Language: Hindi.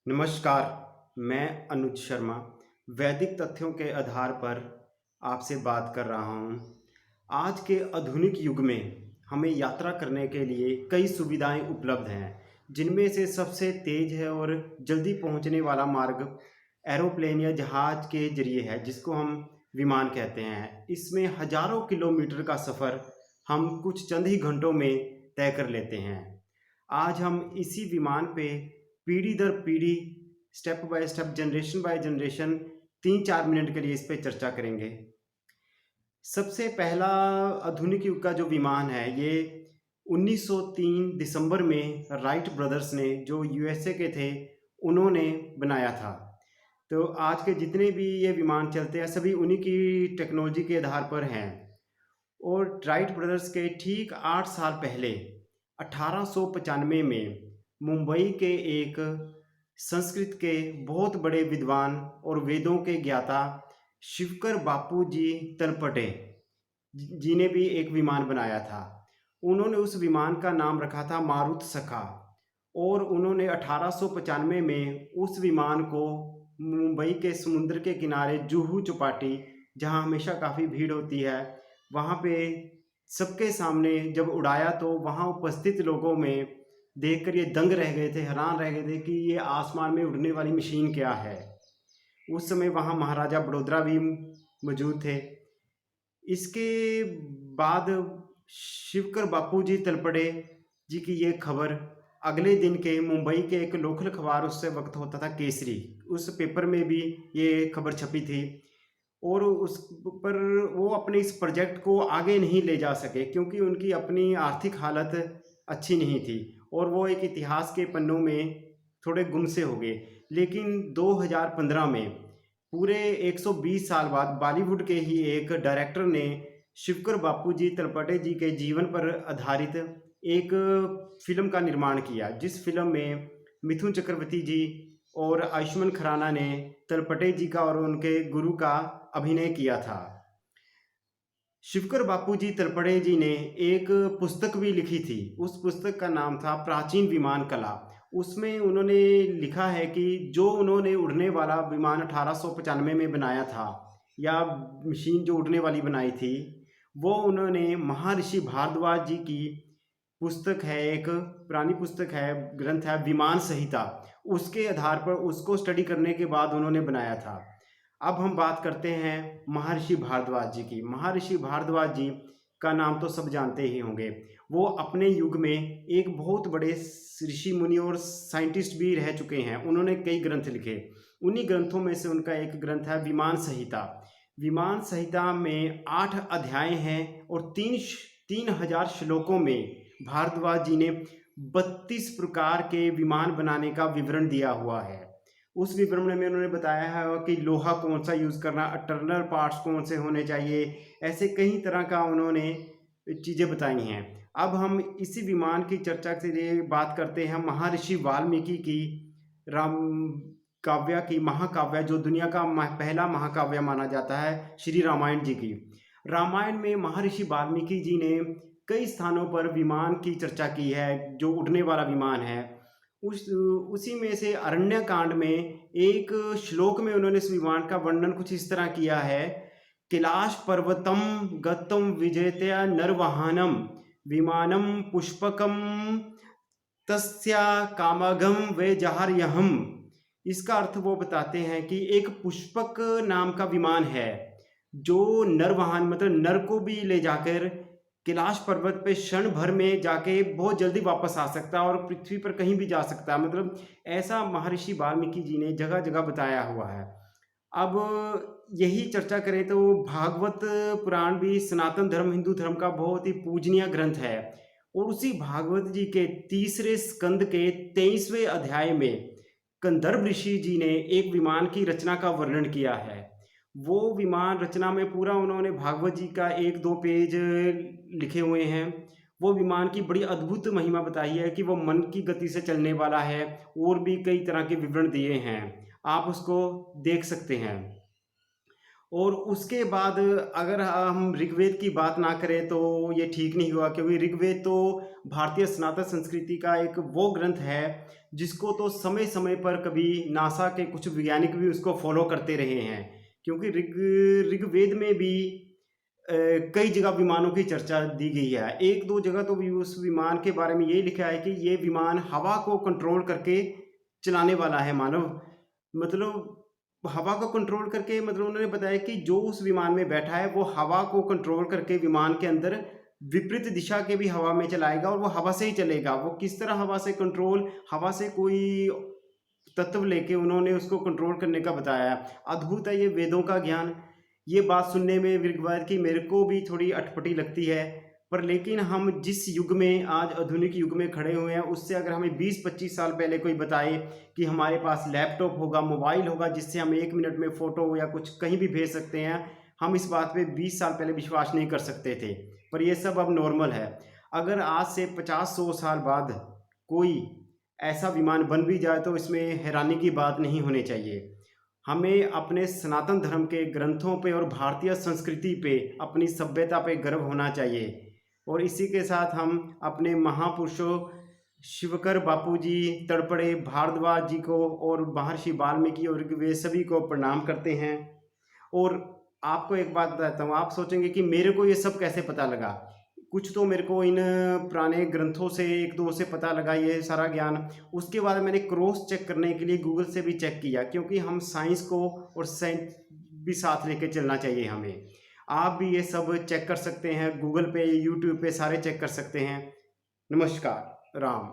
नमस्कार, मैं अनुज शर्मा वैदिक तथ्यों के आधार पर आपसे बात कर रहा हूँ। आज के आधुनिक युग में हमें यात्रा करने के लिए कई सुविधाएं उपलब्ध हैं, जिनमें से सबसे तेज़ है और जल्दी पहुँचने वाला मार्ग एरोप्लेन या जहाज़ के ज़रिए है, जिसको हम विमान कहते हैं। इसमें हज़ारों किलोमीटर का सफ़र हम कुछ चंद ही घंटों में तय कर लेते हैं। आज हम इसी विमान पे पीढ़ी दर पीढ़ी, step by step, generation by generation 3-4 minute के लिए इस पे चर्चा करेंगे। सबसे पहला आधुनिक युग का जो विमान है, ये 1903 दिसंबर में राइट ब्रदर्स ने, जो यूएसए के थे, उन्होंने बनाया था। तो आज के जितने भी ये विमान चलते हैं, सभी उन्हीं की टेक्नोलॉजी के आधार पर हैं। और राइट ब्रदर्स के ठीक 8 साल पहले 1895 में मुंबई के एक संस्कृत के बहुत बड़े विद्वान और वेदों के ज्ञाता शिवकर बापू जी तलपटे जी ने भी एक विमान बनाया था। उन्होंने उस विमान का नाम रखा था मारुत सखा, और उन्होंने 1895 में उस विमान को मुंबई के समुद्र के किनारे जुहू चौपाटी, जहाँ हमेशा काफ़ी भीड़ होती है, वहाँ पे सबके सामने जब उड़ाया, तो वहाँ उपस्थित लोगों में देखकर ये दंग रह गए थे, हैरान रह गए थे कि ये आसमान में उड़ने वाली मशीन क्या है। उस समय वहाँ महाराजा बड़ौदा भी मौजूद थे। इसके बाद शिवकर बापू जी तलपड़े जी की ये खबर अगले दिन के मुंबई के एक लोकल अखबार, उससे वक्त होता था केसरी, उस पेपर में भी ये खबर छपी थी। और उस पर वो अपने इस प्रोजेक्ट को आगे नहीं ले जा सके, क्योंकि उनकी अपनी आर्थिक हालत अच्छी नहीं थी और वो एक इतिहास के पन्नों में थोड़े गुमसे हो गए। लेकिन 2015 में, पूरे 120 साल बाद, बॉलीवुड के ही एक डायरेक्टर ने शिवकर बापू जी तलपटे जी के जीवन पर आधारित एक फिल्म का निर्माण किया, जिस फिल्म में मिथुन चक्रवर्ती जी और आयुष्मान खुराना ने तलपटे जी का और उनके गुरु का अभिनय किया था। शिवकर बापू जी तलपड़े जी ने एक पुस्तक भी लिखी थी। उस पुस्तक का नाम था प्राचीन विमान कला। उसमें उन्होंने लिखा है कि जो उन्होंने उड़ने वाला विमान 1895 में बनाया था, या मशीन जो उड़ने वाली बनाई थी, वो उन्होंने महर्षि भारद्वाज जी की पुस्तक है, एक पुरानी पुस्तक है, ग्रंथ है विमान संहिता, उसके आधार पर उसको स्टडी करने के बाद उन्होंने बनाया था। अब हम बात करते हैं महर्षि भारद्वाज जी की। महर्षि भारद्वाज जी का नाम तो सब जानते ही होंगे। वो अपने युग में एक बहुत बड़े ऋषि मुनि और साइंटिस्ट भी रह चुके हैं। उन्होंने कई ग्रंथ लिखे। उन्हीं ग्रंथों में से उनका एक ग्रंथ है विमान संहिता। विमान संहिता में 8 अध्याय हैं और 3000 श्लोकों में भारद्वाज जी ने 32 प्रकार के विमान बनाने का विवरण दिया हुआ है। उस विवरण में उन्होंने बताया है कि लोहा कौन सा यूज़ करना, अटर्नल पार्ट्स कौन से होने चाहिए, ऐसे कई तरह का उन्होंने चीज़ें बताई हैं। अब हम इसी विमान की चर्चा के लिए बात करते हैं महर्षि वाल्मीकि की राम काव्य की, महाकाव्य, जो दुनिया का पहला महाकाव्य माना जाता है, श्री रामायण जी की। रामायण में महर्षि वाल्मीकि जी ने कई स्थानों पर विमान की चर्चा की है, जो उड़ने वाला विमान है। उसी में से अरण्य कांड में एक श्लोक में उन्होंने इस विमान का वर्णन कुछ इस तरह किया है। कैलाश पर्वतम गतम विजेत्य नरवाहनम विमानम पुष्पकम तस्या कामगम वे जहार्यहम। इसका अर्थ वो बताते हैं कि एक पुष्पक नाम का विमान है, जो नरवाहन, मतलब नर को भी ले जाकर कैलाश पर्वत पे क्षण भर में जाके बहुत जल्दी वापस आ सकता है और पृथ्वी पर कहीं भी जा सकता है। मतलब ऐसा महर्षि वाल्मीकि जी ने जगह जगह बताया हुआ है। अब यही चर्चा करें तो भागवत पुराण भी सनातन धर्म, हिंदू धर्म का बहुत ही पूजनीय ग्रंथ है, और उसी भागवत जी के तीसरे स्कंद के 23वें अध्याय में कंदर्प ऋषि जी ने एक विमान की रचना का वर्णन किया है। वो विमान रचना में पूरा उन्होंने भागवत जी का 1-2 पेज लिखे हुए हैं। वो विमान की बड़ी अद्भुत महिमा बताई है कि वो मन की गति से चलने वाला है, और भी कई तरह के विवरण दिए हैं, आप उसको देख सकते हैं। और उसके बाद अगर हम ऋग्वेद की बात ना करें तो ये ठीक नहीं हुआ, क्योंकि ऋग्वेद तो भारतीय सनातन संस्कृति का एक वो ग्रंथ है जिसको तो समय समय पर कभी नासा के कुछ वैज्ञानिक भी उसको फॉलो करते रहे हैं। क्योंकि ऋग्वेद में भी कई जगह विमानों की चर्चा दी गई है। एक दो जगह तो भी उस विमान के बारे में ये लिखा है कि ये विमान हवा को कंट्रोल करके चलाने वाला है मानव। मतलब हवा को कंट्रोल करके, मतलब उन्होंने बताया कि जो उस विमान में बैठा है वो हवा को कंट्रोल करके विमान के अंदर विपरीत दिशा के भी हवा में चलाएगा और वो हवा से ही चलेगा। वो किस तरह हवा से कंट्रोल, हवा से कोई तत्व लेके उन्होंने उसको कंट्रोल करने का बताया। अद्भुत है ये वेदों का ज्ञान। ये बात सुनने में ऋग्वेद की मेरे को भी थोड़ी अटपटी लगती है, पर लेकिन हम जिस युग में आज आधुनिक युग में खड़े हुए हैं उससे अगर हमें 20-25 साल पहले कोई बताए कि हमारे पास लैपटॉप होगा, मोबाइल होगा जिससे हम 1 मिनट में फ़ोटो या कुछ कहीं भी भेज सकते हैं, हम इस बात पे 20 साल पहले विश्वास नहीं कर सकते थे। पर ये सब अब नॉर्मल है। अगर आज से 50-100 साल बाद कोई ऐसा विमान बन भी जाए तो इसमें हैरानी की बात नहीं होनी चाहिए। हमें अपने सनातन धर्म के ग्रंथों पे और भारतीय संस्कृति पे, अपनी सभ्यता पे गर्व होना चाहिए। और इसी के साथ हम अपने महापुरुषों शिवकर बापूजी, तड़पड़े भारद्वाज जी को और महर्षि वाल्मीकि और वे सभी को प्रणाम करते हैं। और आपको एक बात बताता हूँ, आप सोचेंगे कि मेरे को ये सब कैसे पता लगा। कुछ तो मेरे को इन पुराने ग्रंथों से, एक दो से पता लगा ये सारा ज्ञान। उसके बाद मैंने क्रॉस चेक करने के लिए गूगल से भी चेक किया, क्योंकि हम साइंस को और साइंस भी साथ लेके चलना चाहिए हमें। आप भी ये सब चेक कर सकते हैं गूगल पे, यूट्यूब पे सारे चेक कर सकते हैं। नमस्कार, राम।